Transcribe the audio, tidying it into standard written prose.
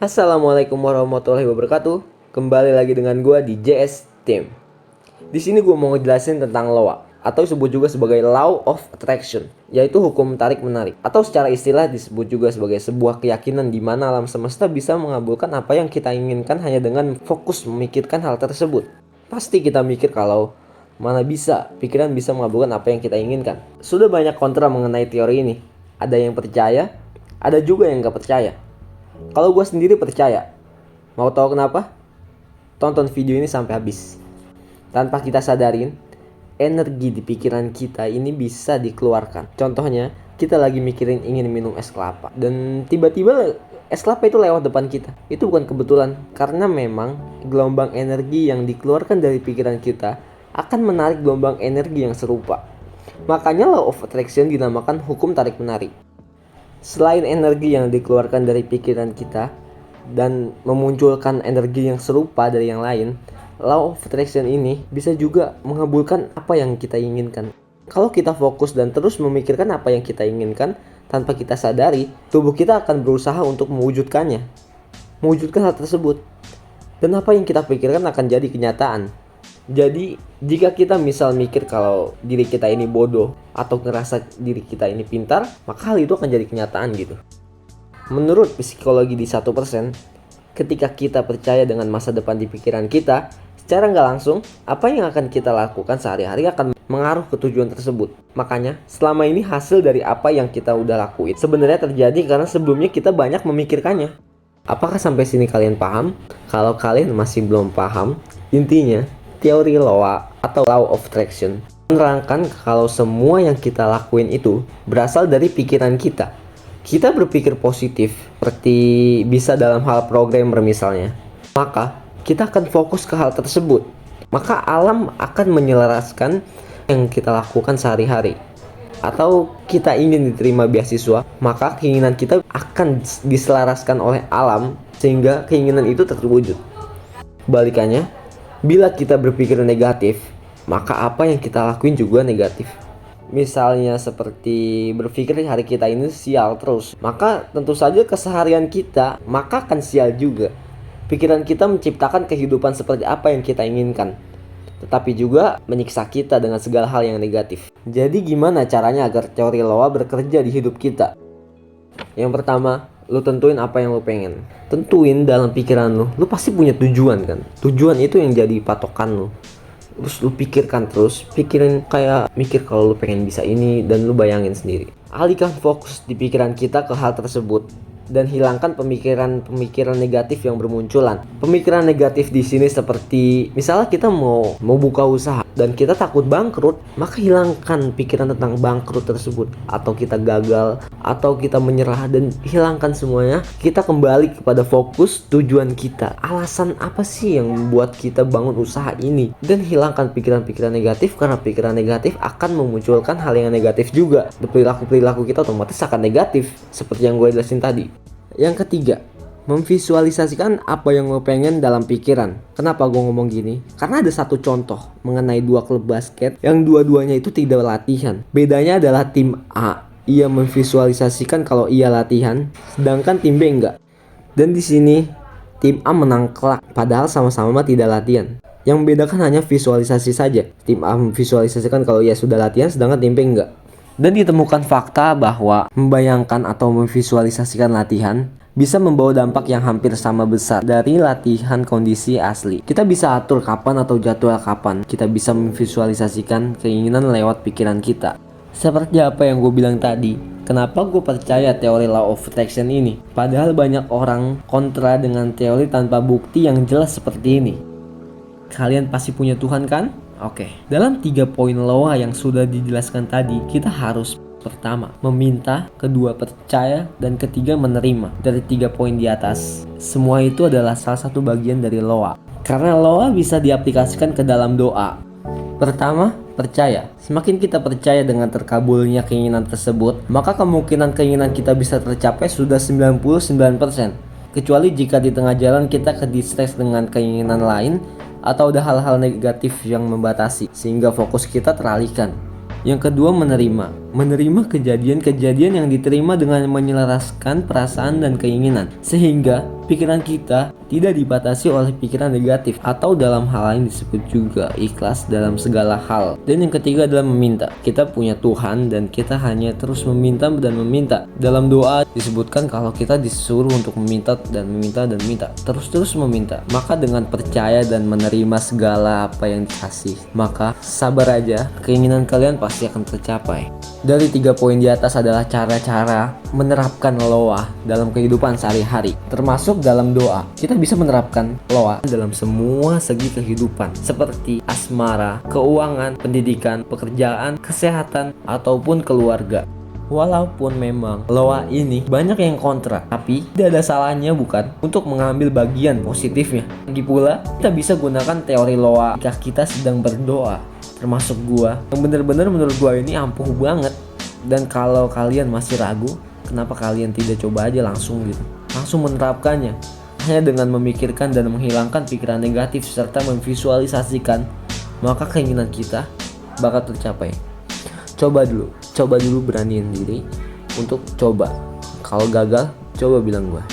Assalamualaikum warahmatullahi wabarakatuh. Kembali lagi dengan gua di JS Team. Di sini gua mau ngejelasin tentang LOA atau disebut juga sebagai Law of Attraction, yaitu hukum tarik menarik, atau secara istilah disebut juga sebagai sebuah keyakinan di mana alam semesta bisa mengabulkan apa yang kita inginkan hanya dengan fokus memikirkan hal tersebut. Pasti kita mikir kalau mana bisa pikiran bisa mengabulkan apa yang kita inginkan. Sudah banyak kontra mengenai teori ini. Ada yang percaya, ada juga yang nggak percaya. Kalau gue sendiri percaya. Mau tahu kenapa? Tonton video ini sampai habis. Tanpa kita sadarin, energi di pikiran kita ini bisa dikeluarkan. Contohnya, kita lagi mikirin ingin minum es kelapa, dan tiba-tiba es kelapa itu lewat depan kita. Itu bukan kebetulan, karena memang gelombang energi yang dikeluarkan dari pikiran kita akan menarik gelombang energi yang serupa. Makanya Law of Attraction dinamakan hukum tarik menarik. Selain energi yang dikeluarkan dari pikiran kita dan memunculkan energi yang serupa dari yang lain, Law of Attraction ini bisa juga mengabulkan apa yang kita inginkan. Kalau kita fokus dan terus memikirkan apa yang kita inginkan tanpa kita sadari, tubuh kita akan berusaha untuk mewujudkannya, mewujudkan hal tersebut. Dan apa yang kita pikirkan akan jadi kenyataan. Jadi, jika kita misal mikir kalau diri kita ini bodoh atau ngerasa diri kita ini pintar, maka hal itu akan jadi kenyataan gitu. Menurut psikologi di 1%, ketika kita percaya dengan masa depan di pikiran kita, secara nggak langsung, apa yang akan kita lakukan sehari-hari akan mengaruh ke tujuan tersebut. Makanya, selama ini hasil dari apa yang kita udah lakuin sebenarnya terjadi karena sebelumnya kita banyak memikirkannya. Apakah sampai sini kalian paham? Kalau kalian masih belum paham, intinya teori LOA atau Law of Attraction menerangkan kalau semua yang kita lakuin itu berasal dari pikiran kita. Kita berpikir positif, seperti bisa dalam hal programmer misalnya, maka kita akan fokus ke hal tersebut. Maka alam akan menyelaraskan yang kita lakukan sehari-hari. Atau kita ingin diterima beasiswa, maka keinginan kita akan diselaraskan oleh alam sehingga keinginan itu terwujud. Kebalikannya, bila kita berpikir negatif, maka apa yang kita lakuin juga negatif. Misalnya seperti berpikir hari kita ini sial terus, maka tentu saja keseharian kita maka akan sial juga. Pikiran kita menciptakan kehidupan seperti apa yang kita inginkan, tetapi juga menyiksa kita dengan segala hal yang negatif. Jadi gimana caranya agar teori LOA bekerja di hidup kita? Yang pertama, lu tentuin apa yang lu pengen. Tentuin dalam pikiran lu pasti punya tujuan kan. Tujuan itu yang jadi patokan lu. Terus lu pikirkan terus, pikirin kayak mikir kalau lu pengen bisa ini dan lu bayangin sendiri. Alihkan fokus di pikiran kita ke hal tersebut dan hilangkan pemikiran negatif yang bermunculan. Pemikiran negatif di sini seperti misalnya kita mau buka usaha dan kita takut bangkrut, maka hilangkan pikiran tentang bangkrut tersebut, atau kita gagal, atau kita menyerah, dan hilangkan semuanya. Kita kembali kepada fokus tujuan kita. Alasan apa sih yang membuat kita bangun usaha ini? Dan hilangkan pikiran-pikiran negatif, karena pikiran negatif akan memunculkan hal yang negatif juga. Perilaku kita otomatis akan negatif seperti yang gue jelasin tadi. Yang ketiga, memvisualisasikan apa yang lo pengen dalam pikiran. Kenapa gue ngomong gini? Karena ada satu contoh mengenai dua klub basket yang dua-duanya itu tidak latihan. Bedanya adalah tim A, ia memvisualisasikan kalau ia latihan, sedangkan tim B enggak. Dan di sini tim A menang kelak, padahal sama-sama tidak latihan. Yang membedakan hanya visualisasi saja. Tim A memvisualisasikan kalau ia sudah latihan, sedangkan tim B enggak. Dan ditemukan fakta bahwa membayangkan atau memvisualisasikan latihan bisa membawa dampak yang hampir sama besar dari latihan kondisi asli. Kita bisa atur kapan atau jadwal kapan. Kita bisa memvisualisasikan keinginan lewat pikiran kita. Seperti apa yang gue bilang tadi, kenapa gue percaya teori Law of Attraction ini? Padahal banyak orang kontra dengan teori tanpa bukti yang jelas seperti ini. Kalian pasti punya Tuhan kan? Oke, dalam 3 poin LOA yang sudah dijelaskan tadi, kita harus pertama, meminta, kedua, percaya, dan ketiga, menerima. Dari 3 poin di atas, semua itu adalah salah satu bagian dari LOA. Karena LOA bisa diaplikasikan ke dalam doa. Pertama, percaya. Semakin kita percaya dengan terkabulnya keinginan tersebut, maka kemungkinan keinginan kita bisa tercapai sudah 99%. Kecuali jika di tengah jalan kita ke-distress dengan keinginan lain, atau ada hal-hal negatif yang membatasi sehingga fokus kita teralihkan. Yang kedua, menerima kejadian-kejadian yang diterima dengan menyelaraskan perasaan dan keinginan, sehingga pikiran kita tidak dibatasi oleh pikiran negatif, atau dalam hal lain disebut juga ikhlas dalam segala hal. Dan yang ketiga adalah meminta. Kita punya Tuhan dan kita hanya terus meminta dan meminta. Dalam doa disebutkan kalau kita disuruh untuk meminta dan meminta dan meminta, terus meminta. Maka dengan percaya dan menerima segala apa yang dikasih, maka sabar aja, keinginan kalian pasti akan tercapai. Dari 3 poin di atas adalah cara-cara menerapkan loa dalam kehidupan sehari-hari, termasuk dalam doa. Kita bisa menerapkan loa dalam semua segi kehidupan, seperti asmara, keuangan, pendidikan, pekerjaan, kesehatan, ataupun keluarga. Walaupun memang loa ini banyak yang kontra, tapi tidak ada salahnya bukan untuk mengambil bagian positifnya. Lagi pula, kita bisa gunakan teori loa jika kita sedang berdoa. Termasuk gua, yang bener-bener menurut gua ini ampuh banget. Dan kalau kalian masih ragu, kenapa kalian tidak coba aja langsung menerapkannya. Hanya dengan memikirkan dan menghilangkan pikiran negatif serta memvisualisasikan, maka keinginan kita bakal tercapai. Coba dulu beraniin diri untuk coba. Kalau gagal, coba bilang gua.